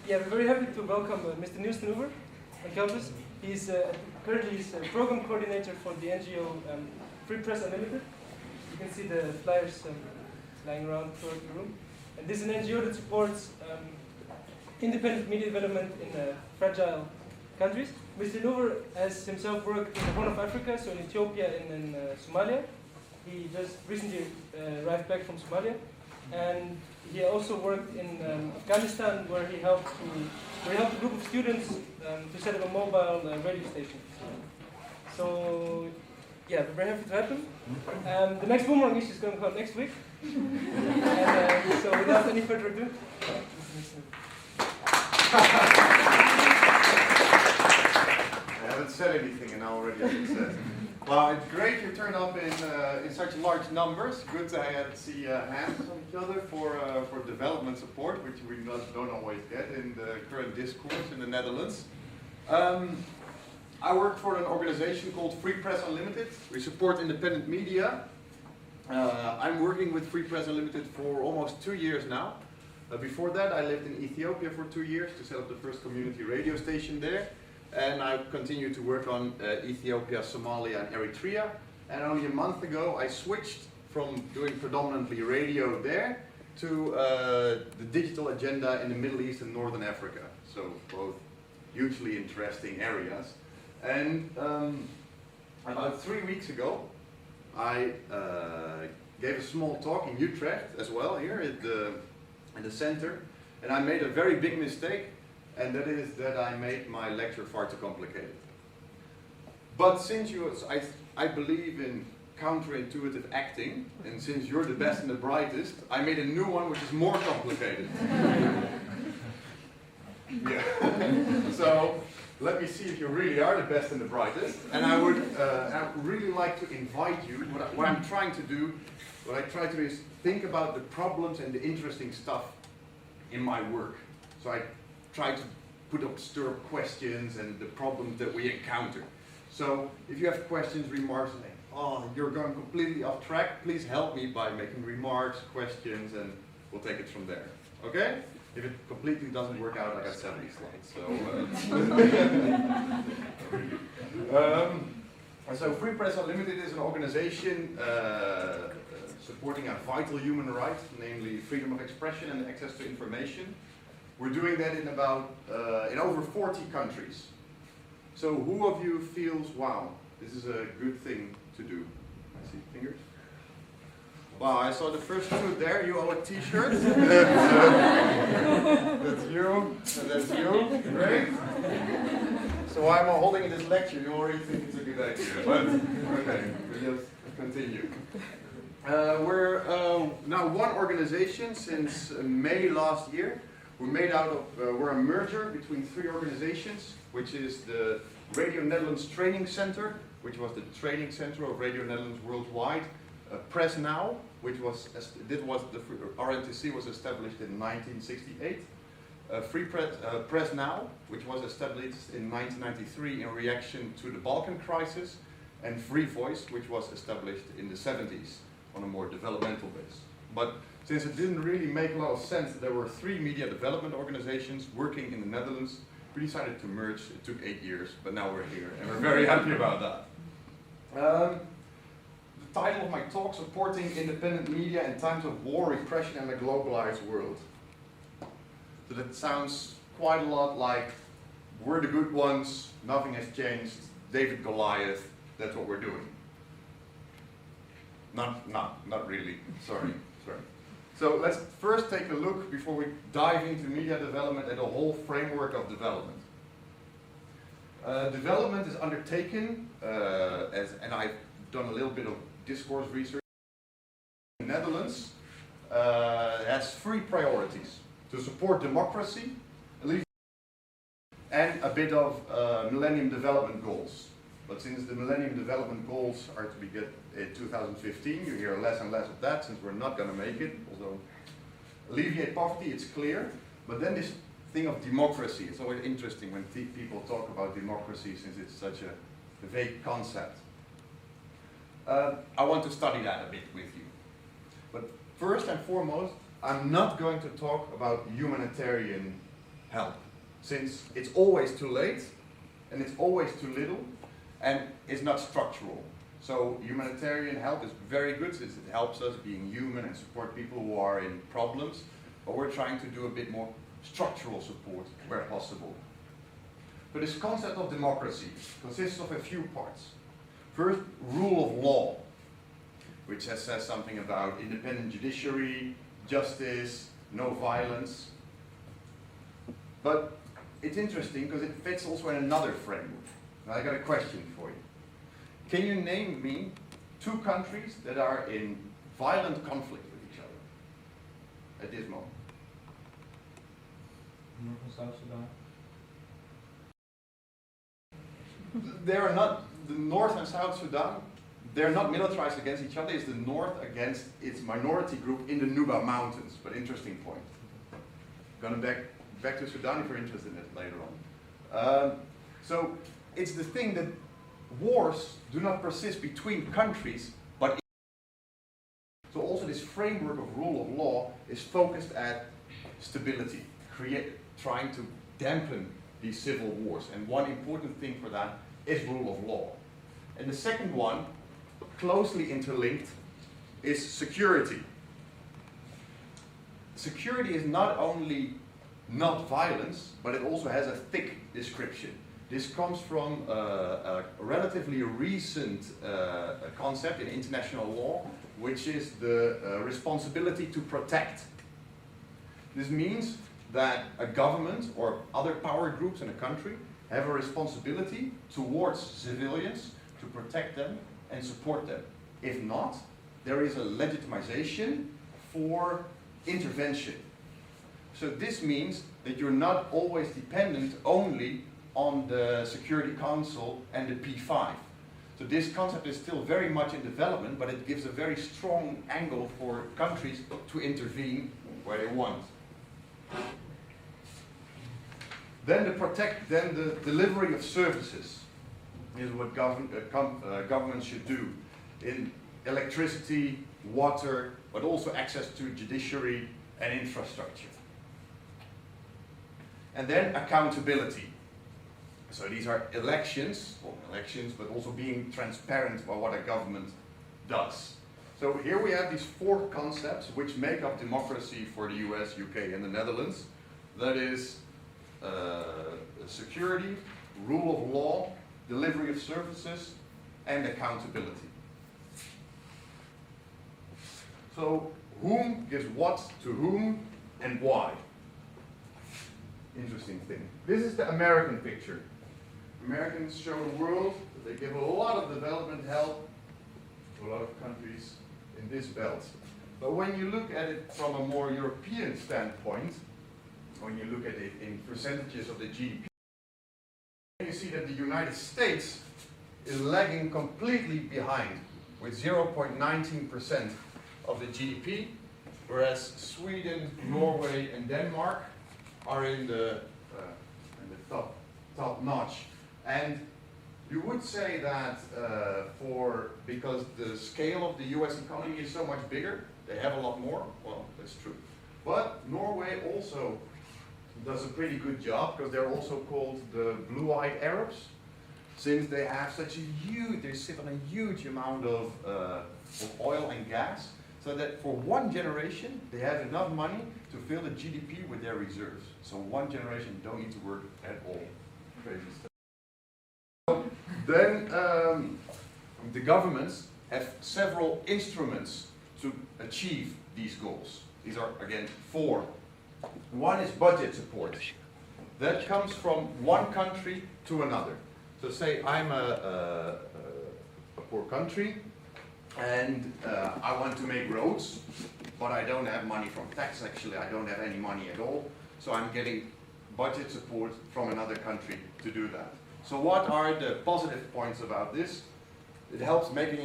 Yeah, we're very happy to welcome Mr. Niels on campus. He's currently program coordinator for the NGO Free Press Unlimited. You can see the flyers lying around throughout the room. And this is an NGO that supports independent media development in fragile countries. Mr. Oever has himself worked in the Horn of Africa, so in Ethiopia and in Somalia. He just recently arrived back from Somalia. And he also worked in Afghanistan, where he helped a group of students to set up a mobile radio station. So, yeah, we're very happy to have him. The next Boomerang issue is going to come next week. And, so, without any further ado, I haven't said anything, and I already have it said. Well, it's great you turned up in such large numbers. Good to see hands on each other for development support, which we don't always get in the current discourse in the Netherlands. I work for an organization called Free Press Unlimited. We support independent media. I'm working with Free Press Unlimited for almost 2 years now. Before that, I lived in Ethiopia for 2 years to set up the first community radio station there. And I continue to work on Ethiopia, Somalia, and Eritrea. And only a month ago, I switched from doing predominantly radio there to the digital agenda in the Middle East and Northern Africa. So both hugely interesting areas. And about 3 weeks ago, I gave a small talk in Utrecht as well, here at the center. And I made a very big mistake. And that is that I made my lecture far too complicated. But since I believe in counterintuitive acting, and since you're the best and the brightest, I made a new one which is more complicated. Yeah. So let me see if you really are the best and the brightest. And I would really like to invite you. What I'm trying to do, what I try to do is think about the problems and the interesting stuff in my work. So I try to stir up questions and the problems that we encounter. So if you have questions, remarks, like, oh, you're going completely off track, please help me by making remarks, questions, and we'll take it from there. Okay? If it completely doesn't work out, I got 70 slides. So Free Press Unlimited is an organization supporting a vital human right, namely freedom of expression and access to information. We're doing that in over 40 countries. So who of you feels, wow, this is a good thing to do? I see fingers. Wow, I saw the first two there. You owe a t-shirt. That's you, and that's you. Great. So why am I holding this lecture? You already think it's a good idea. But okay, we'll just continue. We're now one organization since May last year. We're a merger between 3 organizations, which is the Radio Netherlands Training Center, which was the training center of Radio Netherlands worldwide. Press Now, which was the RNTC was established in 1968. Free Press Now, which was established in 1993 in reaction to the Balkan crisis, and Free Voice, which was established in the 70s on a more developmental base. But since it didn't really make a lot of sense that there were 3 media development organizations working in the Netherlands, we decided to merge. It took 8 years, but now we're here, and we're very happy about that. The title of my talk, Supporting Independent Media in Times of War, Repression and a Globalized World. So that sounds quite a lot like, we're the good ones, nothing has changed, David Goliath, that's what we're doing. Not really, sorry. So let's first take a look, before we dive into media development, at the whole framework of development. Development is undertaken, and I've done a little bit of discourse research in the Netherlands, has 3 priorities: to support democracy, and a bit of Millennium Development Goals. But since the Millennium Development Goals are to be get in 2015, you hear less and less of that, since we're not going to make it. Although alleviate poverty, it's clear. But then this thing of democracy, it's always interesting when people talk about democracy, since it's such a vague concept. I want to study that a bit with you. But first and foremost, I'm not going to talk about humanitarian help, since it's always too late and it's always too little and it's not structural. So humanitarian help is very good since it helps us being human and support people who are in problems, but we're trying to do a bit more structural support where possible. But this concept of democracy consists of a few parts. First, rule of law, which says something about independent judiciary, justice, no violence. But it's interesting because it fits also in another framework. Now I got a question for you. Can you name me 2 countries that are in violent conflict with each other at this moment? North and South Sudan. They are not, the North and South Sudan, they're not militarized against each other. It's the North against its minority group in the Nuba Mountains. But interesting point. Going back to Sudan if you're interested in it later on. So it's the thing that wars do not persist between countries, but so also this framework of rule of law is focused at stability, trying to dampen these civil wars. And one important thing for that is rule of law. And the second one, closely interlinked, is security. Security is not only not violence, but it also has a thick description. This comes from a relatively recent concept in international law, which is the responsibility to protect. This means that a government or other power groups in a country have a responsibility towards civilians to protect them and support them. If not, there is a legitimization for intervention. So this means that you're not always dependent only on the Security Council and the P5. So this concept is still very much in development, but it gives a very strong angle for countries to intervene where they want. Then the delivery of services is what governments should do in electricity, water, but also access to judiciary and infrastructure. And then accountability. So these are elections, but also being transparent about what a government does. So here we have these 4 concepts which make up democracy for the US, UK and the Netherlands. That is security, rule of law, delivery of services, and accountability. So whom gives what to whom and why? Interesting thing. This is the American picture. Americans show the world that they give a lot of development help to a lot of countries in this belt. But when you look at it from a more European standpoint, when you look at it in percentages of the GDP, you see that the United States is lagging completely behind with 0.19% of the GDP, whereas Sweden, Norway and Denmark are in the top notch. And you would say that because the scale of the US economy is so much bigger, they have a lot more. Well, that's true. But Norway also does a pretty good job because they're also called the blue-eyed Arabs, since they have such a they sit on a huge amount of oil and gas, so that for one generation they have enough money to fill the GDP with their reserves. So one generation don't need to work at all. Crazy stuff. Then the governments have several instruments to achieve these goals. These are, again, 4. One is budget support. That comes from one country to another. So say I'm a poor country and I want to make roads, but I don't have money from tax. Actually, I don't have any money at all. So I'm getting budget support from another country to do that. So what are the positive points about this? It helps making